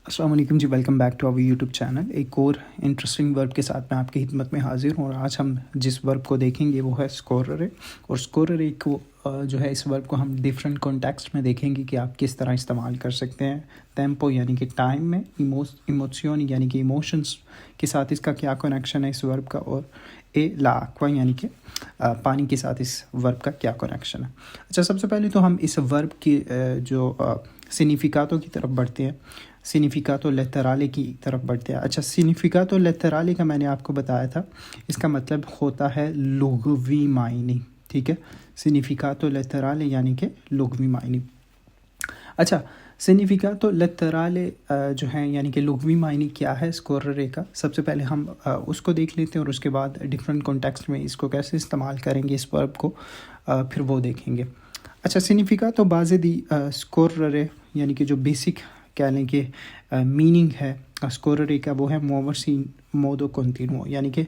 अस्सलाम वालेकुम जी, welcome back to our YouTube channel. एक और इंटरेस्टिंग वर्ब के साथ मैं आपकी खिदमत में हाजिर हूँ और आज हम जिस वर्ब को देखेंगे वो है स्कोरर। और स्कोरर को जो है इस वर्ब को हम डिफरेंट कॉन्टेक्स्ट में देखेंगे कि आप किस तरह इस्तेमाल कर सकते हैं। टेम्पो यानी कि टाइम में, इमोशन यानी कि इमोशंस के साथ इसका क्या कनेक्शन है इस वर्ब का, और ए ला aqua यानी कि पानी के साथ इस वर्ब का क्या कनेक्शन है। अच्छा, सबसे पहले तो हम इस वर्ब की जो सिग्निफिकातों की तरफ बढ़ते हैं, सिग्निफिकातो लेटराले की तरफ बढ़ते हैं। अच्छा, सिग्निफिकातो लेटराले का मैंने आपको बताया था, इसका मतलब होता है लुग़वी मायने। ठीक है, सिग्निफिकातो लेटराले यानी कि लुग़वी मायने। अच्छा, सिग्निफिकातो लेटराले जो है यानी कि लुग़वी मायने क्या है स्कोररे का, सबसे पहले हम उसको देख लेते हैं और उसके बाद डिफरेंट कॉन्टेक्स्ट में इसको कैसे इस्तेमाल करेंगे इस वर्ब को, फिर वो देखेंगे। अच्छा, सिग्निफिकातो बाज़े दी स्कोररे यानी कि जो बेसिक कह लें कि मीनिंग है स्कोररे का, वो है मोवर्स इन मोदो कंटिन्यूओ यानी कि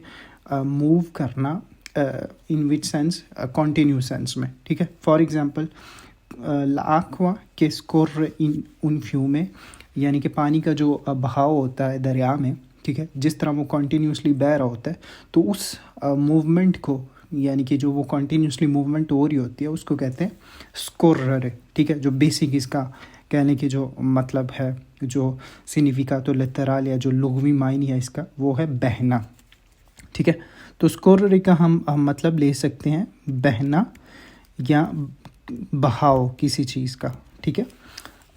मूव करना इन विच सेंस, कॉन्टीन्यू सेंस में। ठीक है, फॉर एग्जांपल लाक्वा के स्कोर इन उन फ्यू में यानी कि पानी का जो बहाव होता है दरिया में, ठीक है, जिस तरह वो कॉन्टीन्यूसली बह रहा होता है, तो उस मूवमेंट को यानी कि जो वो कॉन्टीन्यूसली मूवमेंट हो रही होती है उसको कहते हैं स्कोररे। ठीक है, जो बेसिक इसका कहने की जो मतलब है, जो सिग्निफिकातो लेटरल या जो लुग़वी मायने है इसका, वो है बहना। ठीक है, तो स्कोररे का हम मतलब ले सकते हैं बहना या बहाव किसी चीज़ का। ठीक है,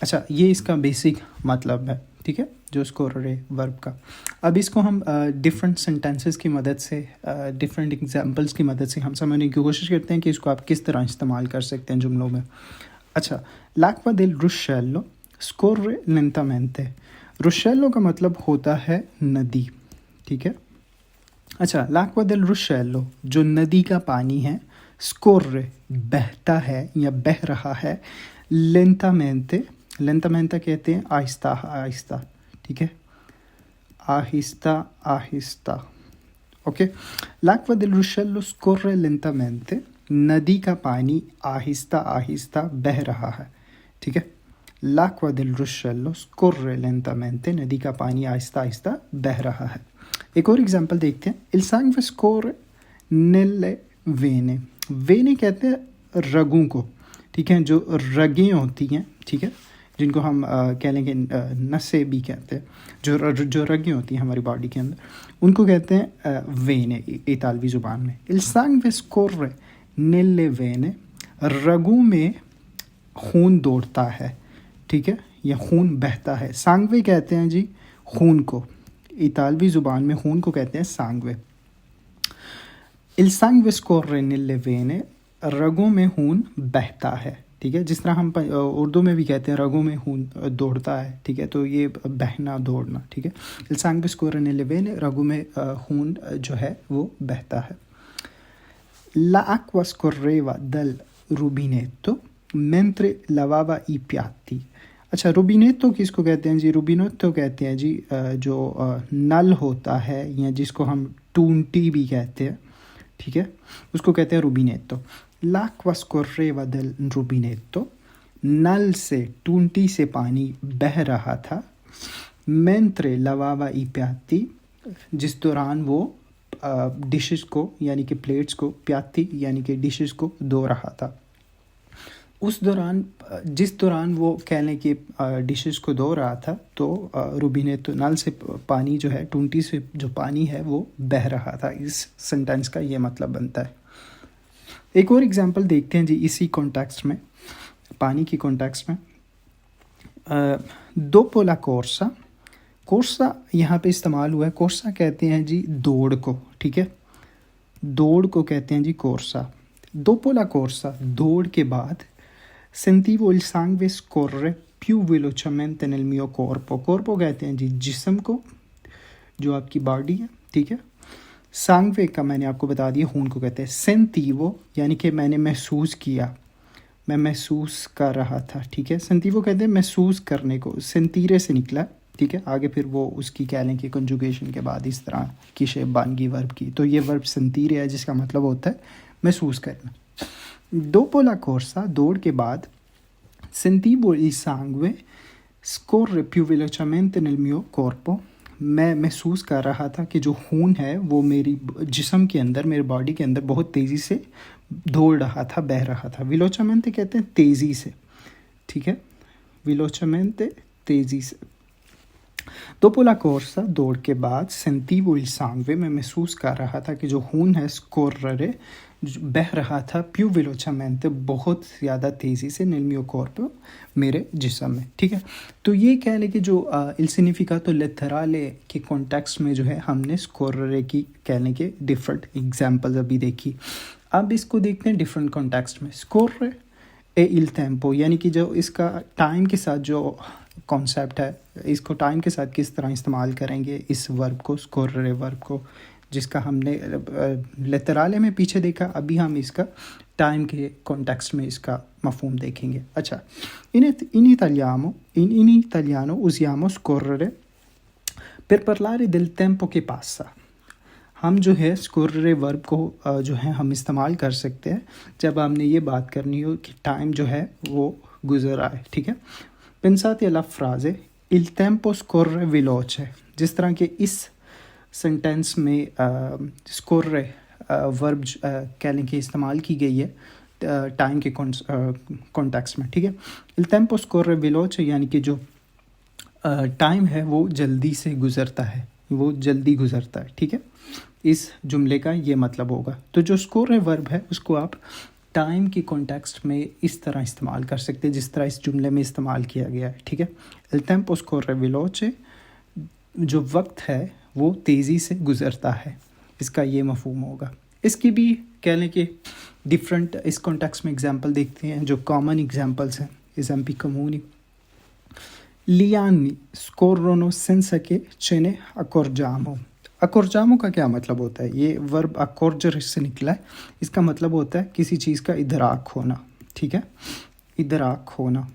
अच्छा, ये इसका बेसिक मतलब है। ठीक है, जो स्कोररे वर्ब का। अब इसको हम डिफरेंट सेंटेंसेस की मदद से, डिफरेंट एग्जांपल्स की मदद से हम समझने की कोशिश करते हैं कि इसको आप किस तरह इस्तेमाल कर सकते हैं जुमलों में। अच्छा, l'acqua del ruscello scorre lentamente। रुशेलो का मतलब होता है नदी। ठीक है, अच्छा, l'acqua del ruscello जो नदी का पानी है, scorre बहता है या बह रहा है, lentamente, lentamente कहते हैं आहिस्ता आहिस्ता। ठीक है, Aahista Aahista. Okay, l'acqua del ruscello scorre lentamente, नदी का पानी आहिस्ता आहिस्ता बह रहा है। ठीक है, l'acqua del ruscello scorre lentamente, नदी का पानी आहिस्ता आहिस्ता बह रहा है। एक और एग्जांपल देखते हैं, il sangue scorre nelle vene। वेने कहते हैं रगों को। ठीक है, जो रगें होती हैं, ठीक है, जिनको हम कह लेंगे नसें भी कहते हैं, जो रगें होती हैं हमारी बॉडी के अंदर, उनको कहते हैं वेने इतालवी ज़ुबान में। il sangue scorre nelle vene, रगों में खून दौड़ता है। ठीक है, या खून बहता है। सांगवे कहते हैं जी खून को, इतालवी ज़ुबान में खून को कहते हैं Sangve. il sangue scorre nelle vene, रगों में खून बहता है। ठीक है, जिस तरह हम उर्दू में भी कहते हैं रगों में खून दौड़ता है। ठीक है, तो ये बहना दौड़ना। ठीक है, il sangue scorre nelle vene, रगों में खून जो है वो बहता है। la acqua scorreva dal rubinetto mentre lavava i piatti। अच्छा, रूबिनेतो किसको कहते हैं जी? रूबिनेतो कहते हैं जी जो नल होता है या जिसको हम टूंटी भी कहते हैं। ठीक है, उसको कहते हैं रूबिनेतो। l'acqua scorreva dal rubinetto, नल से, टूंटी से पानी बह रहा था। mentre lavava i piatti, जिस दौरान वो डिशेस को यानी कि प्लेट्स को, प्याती यानी कि डिशेस को धो रहा था। उस दौरान, जिस दौरान वो कह लें कि डिशेस को धो रहा था, तो रूबिनेतो नल से पानी जो है, टूंटी से जो पानी है वो बह रहा था। इस सेंटेंस का ये मतलब बनता है। एक और एग्जांपल देखते हैं जी इसी कॉन्टेक्स्ट में, पानी की कॉन्टेक्स्ट में। dopo la corsa, कोर्सा यहाँ पे इस्तेमाल हुआ है। कोर्सा कहते हैं जी दौड़ को। ठीक है, दौड़ को कहते हैं जी कोर्सा। dopo la corsa, दौड़ के बाद, sentivo il sangue scorrere più velocemente nel mio corpo। corpo कहते हैं जी जिस्म को, जो आपकी बॉडी है। ठीक है, sangue का मैंने आपको बता दिया खून को कहते हैं। sentivo यानी कि मैंने महसूस किया, मैं महसूस कर रहा था। ठीक है, sentivo कहते हैं महसूस करने को, sentire से निकला। ठीक है, आगे फिर वो उसकी कह लें कि कंजुगेशन के बाद इस तरह की शेप बन गई वर्ब की, तो ये वर्ब sentire है जिसका मतलब होता है महसूस करना। dopo la corsa, दौड़ के बाद, sentivo il sangue scorre più velocemente nel mio corpo। मैं महसूस कर रहा था कि जो खून है वो मेरी जिस्म के अंदर, मेरे बॉडी के अंदर बहुत तेज़ी से दौड़ रहा था, बह रहा था। विलोचमेंते कहते हैं तेज़ी से, ठीक है, विलोचमेंते तेज़ी से। Dopo la corsa, दौड़ के बाद, sentivo il sangue, मैं महसूस कर रहा था कि जो खून है scorrere, बह रहा था più velocemente, बहुत ज़्यादा तेज़ी से nel mio corpo, मेरे जिस्म में, ठीक है। तो ये कह लें कि जो il significato letterale के कॉन्टेक्स्ट में जो है हमने scorrere की कह लें कि डिफरेंट एग्जाम्पल्स अभी देखी। अब इसको देखते हैं डिफरेंट कॉन्टेक्स्ट में। scorre e il tempo, यानी कि जो इसका टाइम के साथ जो कॉन्सेप्ट है, इसको टाइम के साथ किस तरह इस्तेमाल करेंगे इस वर्ब को, स्कोररे वर्ब को, जिसका हमने लेतराले में पीछे देखा, अभी हम इसका टाइम के कॉन्टेक्स्ट में इसका मफहूम देखेंगे। अच्छा, in italiano usiamo scorrere per parlare del tempo che passa। हम जो है स्कोररे वर्ब को जो है हम इस्तेमाल कर सकते हैं जब हमने ये बात करनी हो कि टाइम जो है वो गुजर आए, ठीक है। Pensate alla frase il tempo scorre veloce, जिस तरह के इस सेंटेंस में स्कोर्रे वर्ब कह लें कि इस्तेमाल की गई है टाइम के कॉन्टेक्स्ट में, ठीक है। il tempo scorre veloce यानी कि जो टाइम है वो जल्दी से गुज़रता है, वो जल्दी गुज़रता है, ठीक है। इस जुमले का ये मतलब होगा। तो जो स्कोर वर्ब है उसको आप टाइम की कॉन्टेक्स्ट में इस तरह इस्तेमाल कर सकते हैं जिस तरह इस जुमले में इस्तेमाल किया गया है, ठीक है। il tempo scorre veloce, जो वक्त है वो तेज़ी से गुज़रता है, इसका ये मफहूम होगा। इसकी भी कह लें कि डिफरेंट इस कॉन्टेक्स्ट में एग्जांपल देखते हैं जो कॉमन एग्जांपल्स हैं, example कमूनी। Gli anni scorrono senza che ce ne accorgiamo। accorgiamo का क्या मतलब होता है? ये वर्ब accorgere से निकला है, इसका मतलब होता है किसी चीज़ का इदराक होना, ठीक है, इदराक होना।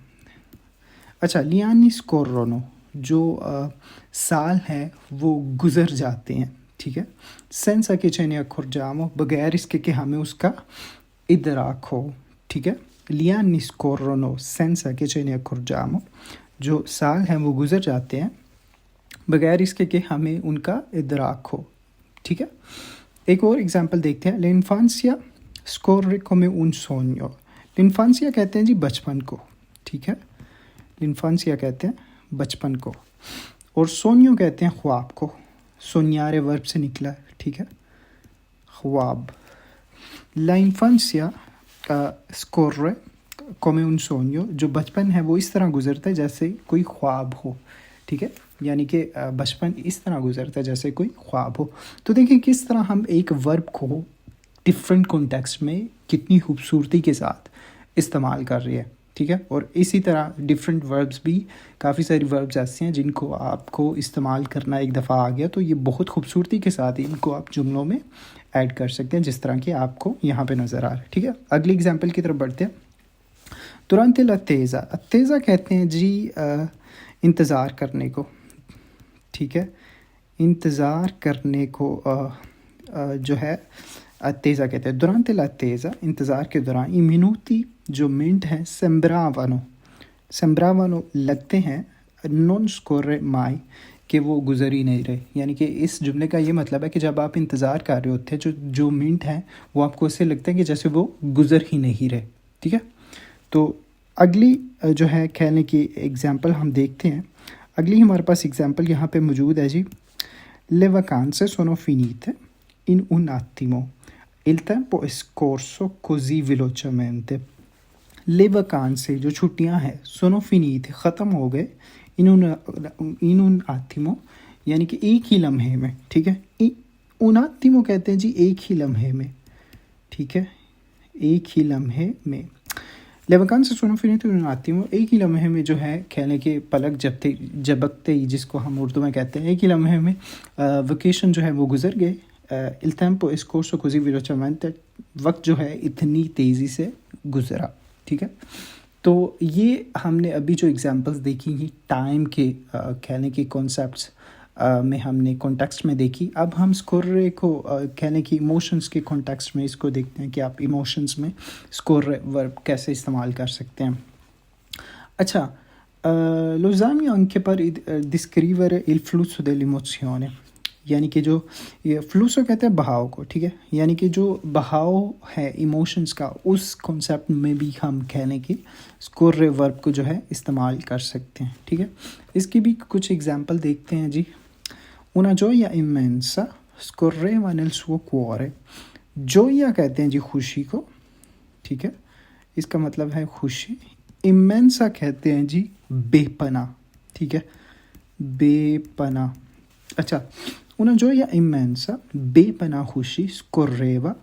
अच्छा, gli anni scorrono, जो साल है वो गुज़र जाते हैं, ठीक है। senza che ce ne accorgiamo, बगैर इसके कि हमें उसका इदराक हो, ठीक है। gli anni scorrono senza che ce ne accorgiamo, जो साल हैं वो गुज़र जाते हैं बगैर इसके कि हमें उनका इदराक हो, ठीक है। एक और एग्जांपल देखते हैं। l'infanzia scorre come un sogno। l'infanzia कहते हैं जी बचपन को, ठीक है। l'infanzia कहते हैं बचपन को, और sogno कहते हैं ख्वाब को। sognare वर्ब से निकला है, ठीक है, ख्वाब। la infanzia scorre come un sogno, जो बचपन है वो इस तरह गुजरता है जैसे कोई ख्वाब हो, ठीक है, यानी कि बचपन इस तरह गुजरता है जैसे कोई ख्वाब हो। तो देखिए किस तरह हम एक वर्ब को डिफरेंट कॉन्टेक्स्ट में कितनी खूबसूरती के साथ इस्तेमाल कर रही है, ठीक है। और इसी तरह डिफरेंट वर्ब्स भी, काफ़ी सारी वर्ब्स ऐसी हैं जिनको आपको इस्तेमाल करना एक दफ़ा आ गया तो ये बहुत खूबसूरती के साथ इनको आप जुमलों में ऐड कर सकते हैं जिस तरह कि आपको यहाँ पे नज़र आ रहा है, ठीक है। अगली एग्जाम्पल की तरफ बढ़ते हैं। durante l'attesa, attesa कहते हैं जी इंतज़ार करने को, ठीक है, इंतज़ार करने को जो है attesa कहते हैं। durante l'attesa, इंतज़ार के दौरान, i minuti, जो मिनट हैं, sembravano लगते हैं, non scorre mai, कि वो गुज़र ही नहीं रहे। यानी कि इस जुमले का ये मतलब है कि जब आप इंतज़ार कर रहे होते हैं जो मिनट हैं वो आपको ऐसे लगता है कि जैसे वो गुज़र ही नहीं रहे, ठीक है। तो अगली जो है कहने की एग्ज़ाम्पल हम देखते हैं। अगली हमारे पास एग्ज़ाम्पल यहाँ पे मौजूद है जी। Le vacanze sono finite in un attimo, il tempo è scorso così velocemente। Le vacanze, जो छुट्टियाँ हैं, sono finite, ख़त्म हो गए, in un attimo, यानी कि एक ही लम्हे में, ठीक है। un attimo कहते हैं जी एक ही लम्हे में, ठीक है, एक ही लम्हे में। ले vacanze sono finite in un attimo, एक ही लम्हे में जो है कहने के पलक झपकते ही, जिसको हम उर्दू में कहते हैं, एक ही लम्हे में वेकेशन जो है वो गुज़र गए। il tempo è scorso così velocemente, वक्त जो है इतनी तेज़ी से गुज़रा, ठीक है। तो ये हमने अभी जो एग्जांपल्स देखी हैं टाइम के कहने के कॉन्सेप्ट्स में हमने कॉन्टेक्स्ट में देखी। अब हम स्कोर को कहने की इमोशंस के कॉन्टेक्स्ट में इसको देखते हैं कि आप इमोशंस में स्कोर वर्ब कैसे इस्तेमाल कर सकते हैं। अच्छा, Lo esami anche per descrivere il flusso dell'emozione, यानी कि जो ये फ्लूसो कहते हैं बहाव को, ठीक है, यानी कि जो बहाव है इमोशंस का, उस कॉन्सेप्ट में भी हम कहने की स्कोर्रे वर्ब को जो है इस्तेमाल कर सकते हैं, ठीक है। इसकी भी कुछ एग्जांपल देखते हैं जी। una gioia immensa scorreva nel suo cuore। Zoya कहते हैं जी खुशी को, ठीक है, इसका मतलब है खुशी। इमेंसा कहते हैं जी बेपना, ठीक है, बेपना। अच्छा, una gioia immensa बेपना खुशी scorreva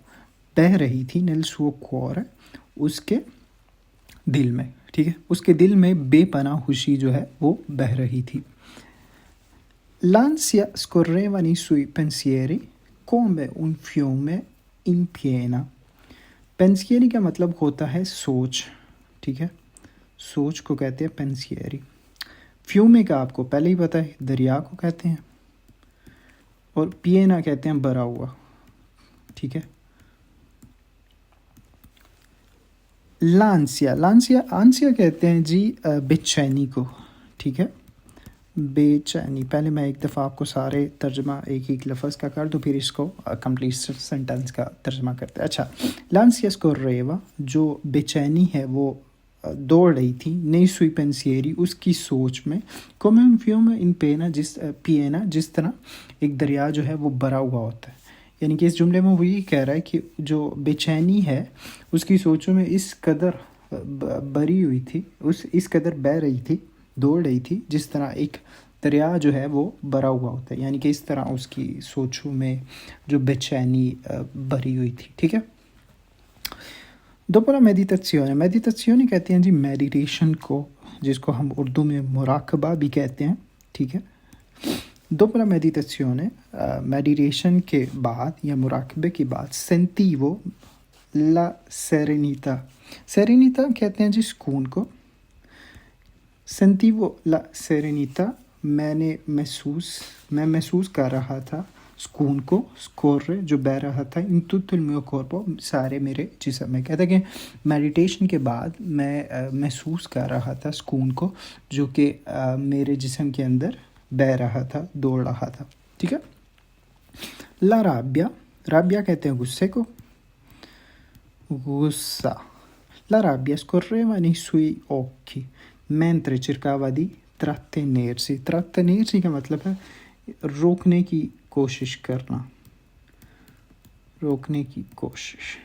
बह रही थी nel suo cuore उसके दिल में, ठीक है, उसके दिल में बेपना खुशी जो है वो बह रही थी। L'ansia scorreva nei suoi pensieri come un fiume in piena। पेंसियरी का मतलब होता है सोच, ठीक है, सोच को कहते हैं पेंसियरी। फ्यूमे का आपको पहले ही पता है, दरिया को कहते हैं, और पिएना कहते हैं भरा हुआ, ठीक है। लांसिया, लांसिया आंसिया कहते हैं जी बेचैनी को, ठीक है, बेचैनी। पहले मैं एक दफ़ा आपको सारे तर्जमा एक एक लफ्ज़ का कर दूँ, फिर इसको कंप्लीट सेंटेंस का तर्जमा करते हैं। अच्छा, लांसियस को रेवा, जो बेचैनी है वो दौड़ रही थी, नई सुई पेंसियरी उसकी सोच में, कोमेन फ्यूम इन पेना जिस पिएना जिस तरह एक दरिया जो है वो भरा हुआ होता है। यानी कि इस जुमले में वो ये कह रहा है कि जो बेचैनी है उसकी सोचों में इस कदर भरी हुई थी, इस कदर बह रही थी, दौड़ रही थी, जिस तरह एक दरिया जो है वो भरा हुआ होता है। यानी कि इस तरह उसकी सोचों में जो बेचैनी भरी हुई थी, ठीक है। दोपहर मेडिटेशियन, मेडिटेशियन कहते हैं जी मेडिटेशन को, जिसको हम उर्दू में मुराकबा भी कहते हैं, ठीक है। दोपहर मेडिटेशियन, मेडिटेशन के बाद या मुराकबे के बाद, सेंटीवो ला सेरेनिता, सेरेनिता कहते हैं जी सुकून को। सेंटीवो ला सेरेनिता, मैं महसूस कर रहा था सुकून को, स्कोर्रे जो बह रहा था, इन तुतुल मेरे कॉर्पो सारे मेरे जिस्म में। कहते हैं कि मेडिटेशन के बाद मैं महसूस कर रहा था सुकून को, जो कि मेरे जिस्म के अंदर बह रहा था, दौड़ रहा था, ठीक है। ला राबिया, राबिया कहते हैं गुस्से को, गुस्सा। La rabbia scorreva nei suoi occhi mentre cercava di trattenersi। trattenersi का मतलब है रोकने की कोशिश करना, रोकने की कोशिश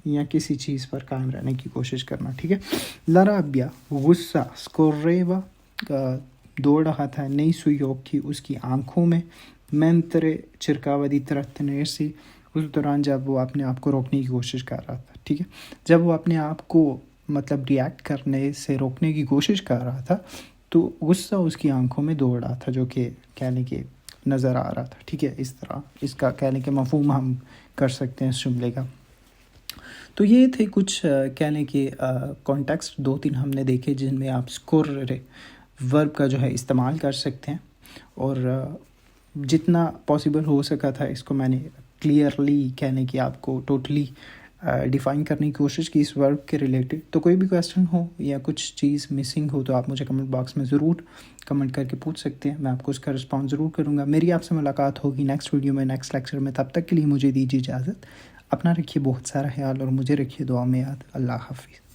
या किसी चीज़ पर कायम रहने की कोशिश करना, ठीक है। La rabbia गुस्सा, scorreva दौड़ रहा था, नई सुई occhi उसकी आंखों में, mentre cercava di trattenersi उस दौरान जब वो अपने आप को रोकने की कोशिश कर रहा था, ठीक है। जब वो अपने आप को मतलब रिएक्ट करने से रोकने की कोशिश कर रहा था तो गुस्सा उसकी आंखों में दौड़ रहा था, जो कि कहने के नज़र आ रहा था, ठीक है। इस तरह इसका कहने के मफहूम हम कर सकते हैं इस जुमले का। तो ये थे कुछ कहने के कॉन्टेक्स्ट, 2-3 हमने देखे जिनमें आप स्कोर्रे वर्ब का जो है इस्तेमाल कर सकते हैं, और जितना पॉसिबल हो सका था इसको मैंने क्लियरली कहने की आपको टोटली डिफ़ाइन करने की कोशिश की इस वर्ब के रिलेटेड। तो कोई भी क्वेश्चन हो या कुछ चीज़ मिसिंग हो तो आप मुझे कमेंट बॉक्स में ज़रूर कमेंट करके पूछ सकते हैं, मैं आपको उसका रिस्पॉन्स ज़रूर करूँगा। मेरी आपसे मुलाकात होगी नेक्स्ट वीडियो में, नेक्स्ट लेक्चर में। तब तक के लिए मुझे दीजिए इजाज़त। अपना रखिए बहुत सारा ख्याल और मुझे रखिए दुआ में याद। अल्लाह हाफिज़।